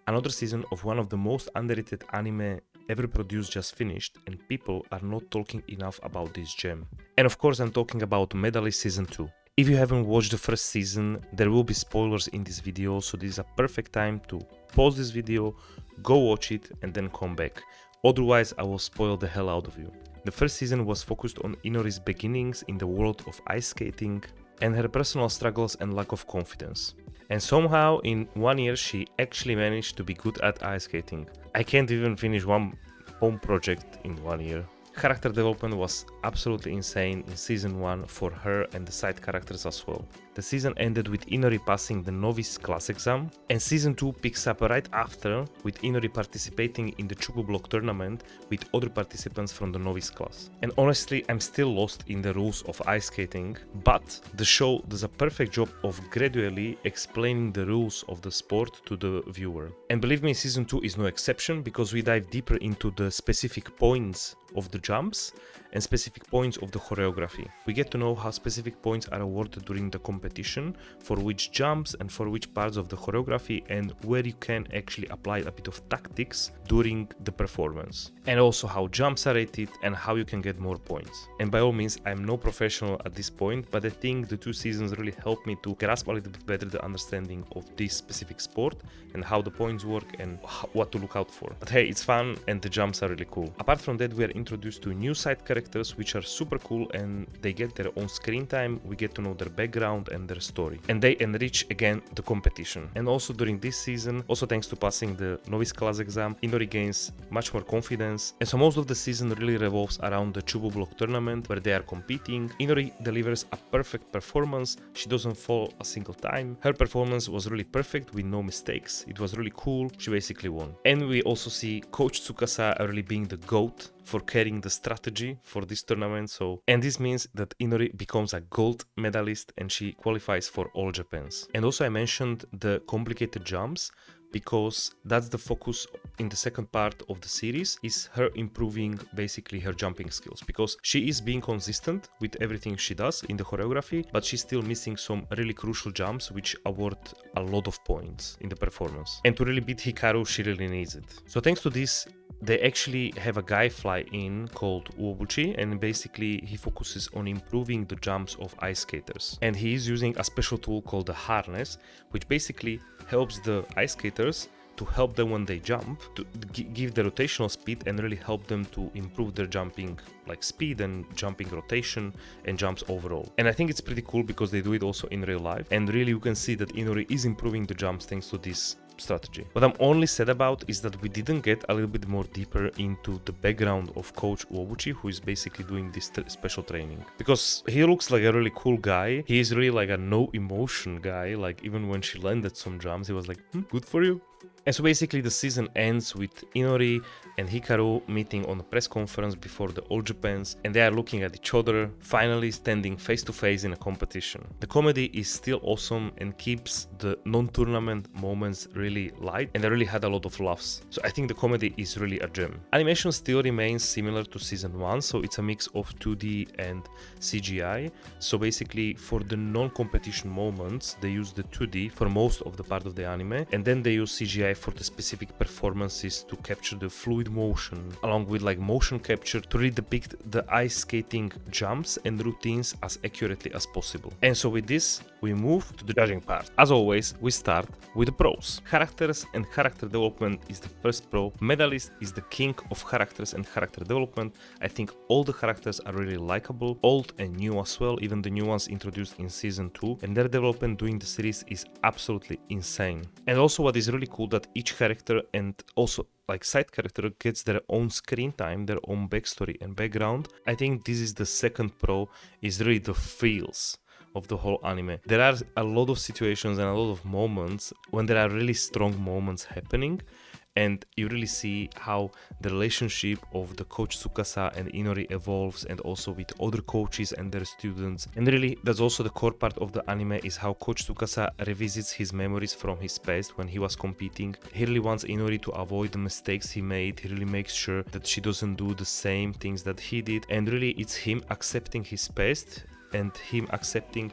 Another season of one of the most underrated anime ever produced just finished, and people are not talking enough about this gem. And of course, I'm talking about Medalist Season 2. If you haven't watched the first season, there will be spoilers in this video, so this is a perfect time to pause this video, go watch it, and then come back. Otherwise, I will spoil the hell out of you. The first season was focused on Inori's beginnings in the world of ice skating and her personal struggles and lack of confidence. And somehow in 1 year she actually managed to be good at ice skating. I can't even finish one home project in 1 year. Character development was absolutely insane in season 1 for her and the side characters as well. The season ended with Inori passing the novice class exam, and season 2 picks up right after with Inori participating in the Chubu Block tournament with other participants from the novice class. And honestly, I'm still lost in the rules of ice skating, but the show does a perfect job of gradually explaining the rules of the sport to the viewer. And believe me, season 2 is no exception, because we dive deeper into the specific points of the jumps and specific points of the choreography. We get to know how specific points are awarded during the competition, for which jumps and for which parts of the choreography, and where you can actually apply a bit of tactics during the performance. And also how jumps are rated and how you can get more points. And by all means, I'm no professional at this point, but I think the 2 seasons really helped me to grasp a little bit better the understanding of this specific sport and how the points work and what to look out for. But hey, it's fun and the jumps are really cool. Apart from that, we are introduced to new side characters which are super cool, and they get their own screen time. We get to know their background and their story, and they enrich again the competition. And also during this season, also thanks to passing the novice class exam, Inori gains much more confidence, and so most of the season really revolves around the Chubu Block tournament where they are competing. Inori delivers a perfect performance. She doesn't fall a single time. Her performance was really perfect with no mistakes. It was really cool. She basically won. And we also see Coach Tsukasa really being the GOAT for carrying the strategy for this tournament. And this means that Inori becomes a gold medalist and she qualifies for All Japans. And also I mentioned the complicated jumps, because that's the focus in the second part of the series, is her improving basically her jumping skills, because she is being consistent with everything she does in the choreography, but she's still missing some really crucial jumps which award a lot of points in the performance. And to really beat Hikaru, she really needs it. So thanks to this, they actually have a guy fly in called Uobuchi, and basically he focuses on improving the jumps of ice skaters. And he is using a special tool called the harness, which basically helps the ice skaters to help them when they jump, to give the rotational speed and really help them to improve their jumping like speed and jumping rotation and jumps overall. And I think it's pretty cool because they do it also in real life, and really you can see that Inori is improving the jumps thanks to this strategy. What I'm only sad about is that we didn't get a little bit more deeper into the background of Coach Uobuchi, who is basically doing this special training, because he looks like a really cool guy. He is really like a no emotion guy. Like even when she landed some jumps, he was like, good for you. And so basically the season ends with Inori and Hikaru meeting on a press conference before the All Japans, and they are looking at each other, finally standing face to face in a competition. The comedy is still awesome and keeps the non-tournament moments really light, and I really had a lot of laughs. So I think the comedy is really a gem. Animation still remains similar to season 1, so it's a mix of 2D and CGI. So basically for the non-competition moments, they use the 2D for most of the part of the anime, and then they use CGI for the specific performances to capture the fluid motion, along with like motion capture to really depict the ice skating jumps and routines as accurately as possible. And so with this, we move to the judging part. As always, we start with the pros. Characters and character development is the first pro. Medalist is the king of characters and character development. I think all the characters are really likable, old and new as well, even the new ones introduced in season 2, and their development during the series is absolutely insane. And also what is really cool, that each character and also like side character gets their own screen time, their own backstory and background. I think this is the second pro, is really the feels of the whole anime. There are a lot of situations and a lot of moments when there are really strong moments happening, and you really see how the relationship of the Coach Tsukasa and Inori evolves, and also with other coaches and their students. And really, that's also the core part of the anime, is how Coach Tsukasa revisits his memories from his past when he was competing. He really wants Inori to avoid the mistakes he made. He really makes sure that she doesn't do the same things that he did. And really, it's him accepting his past and him accepting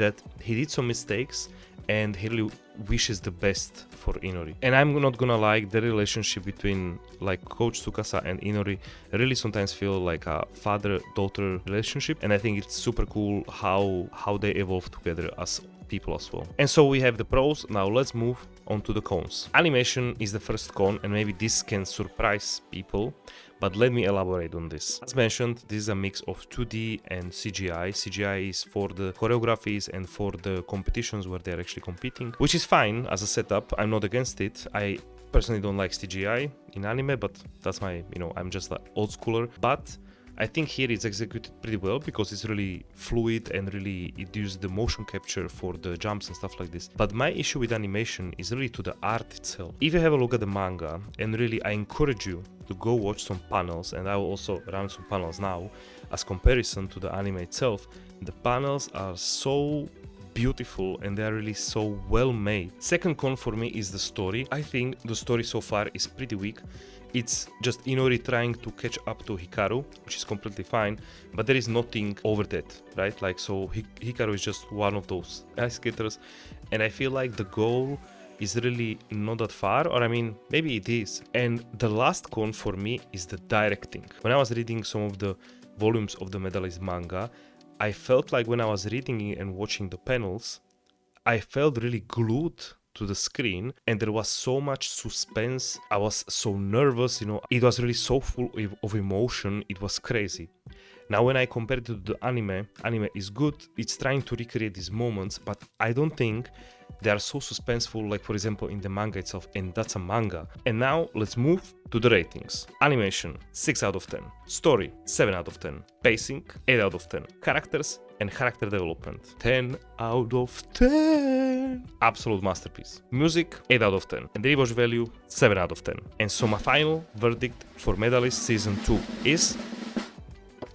that he did some mistakes and he really wishes the best for Inori. And I'm not gonna like the relationship between like Coach Tsukasa and Inori really sometimes feel like a father-daughter relationship, and I think it's super cool how they evolve together as people as well. And so we have the pros. Now let's move on to the cons. Animation is the first con, and maybe this can surprise people, but let me elaborate on this. As mentioned, this is a mix of 2D and CGI. CGI is for the choreographies and for the competitions where they're actually competing, which is fine as a setup. I'm not against it. I personally don't like CGI in anime, but that's my, I'm just like old schooler. But I think here it's executed pretty well because it's really fluid and really it uses the motion capture for the jumps and stuff like this. But my issue with animation is really to the art itself. If you have a look at the manga, and really I encourage you to go watch some panels, and I will also run some panels now as comparison to the anime itself. The panels are so beautiful and they are really so well made. Second con for me is the story. I think the story so far is pretty weak. It's just Inori trying to catch up to Hikaru, which is completely fine, but there is nothing over that, right? Like, so Hikaru is just one of those ice skaters, and I feel like the goal is really not that far, or I mean, maybe it is. And the last con for me is the directing. When I was reading some of the volumes of the Medalist manga, I felt like when I was reading it and watching the panels, I felt really glued to the screen, and there was so much suspense. I was so nervous, it was really so full of emotion. It was crazy. Now when I compare it to the anime is good. It's trying to recreate these moments, but I don't think they are so suspenseful, like for example in the manga itself, and that's a manga. And now let's move to the ratings. Animation 6 out of 10, story 7 out of 10, pacing 8 out of 10, characters and character development 10 out of 10, absolute masterpiece. Music 8 out of 10, and the rewatch value 7 out of 10. And so my final verdict for Medalist Season 2 is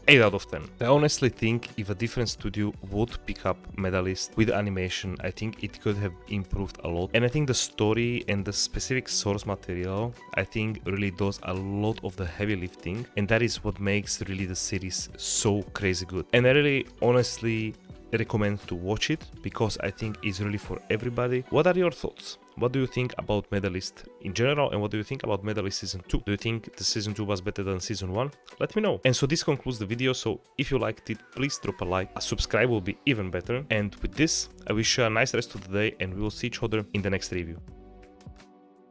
8 out of 10. I honestly think if a different studio would pick up Medalist with animation, I think it could have improved a lot. And I think the story and the specific source material, I think really does a lot of the heavy lifting. And that is what makes really the series so crazy good. And I really honestly recommend to watch it because I think it's really for everybody. What are your thoughts? What do you think about Medalist in general, and what do you think about Medalist Season 2? Do you think the Season 2 was better than Season 1? Let me know. And so this concludes the video, so if you liked it, please drop a like. A subscribe will be even better. And with this, I wish you a nice rest of the day, and we will see each other in the next review.